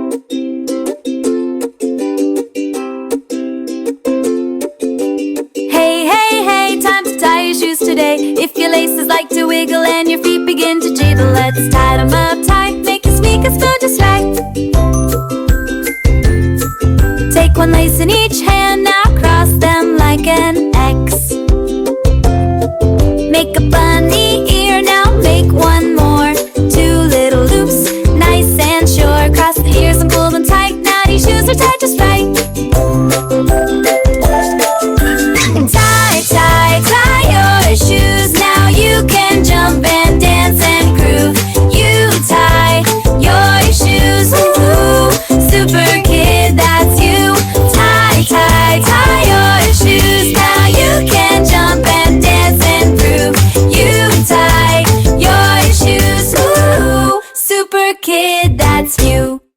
Hey, hey, hey, time to tie your shoes today. If your laces like to wiggle and your feet begin to jiggle, let's tie them up tight, make your sneakers feel just right. Take one lace in each hand, now cross them like an X. Make a bunny ear, now make one more. Two little loops, nice and sure. Cross the ears and pull them tight, now these shoes are tied just right.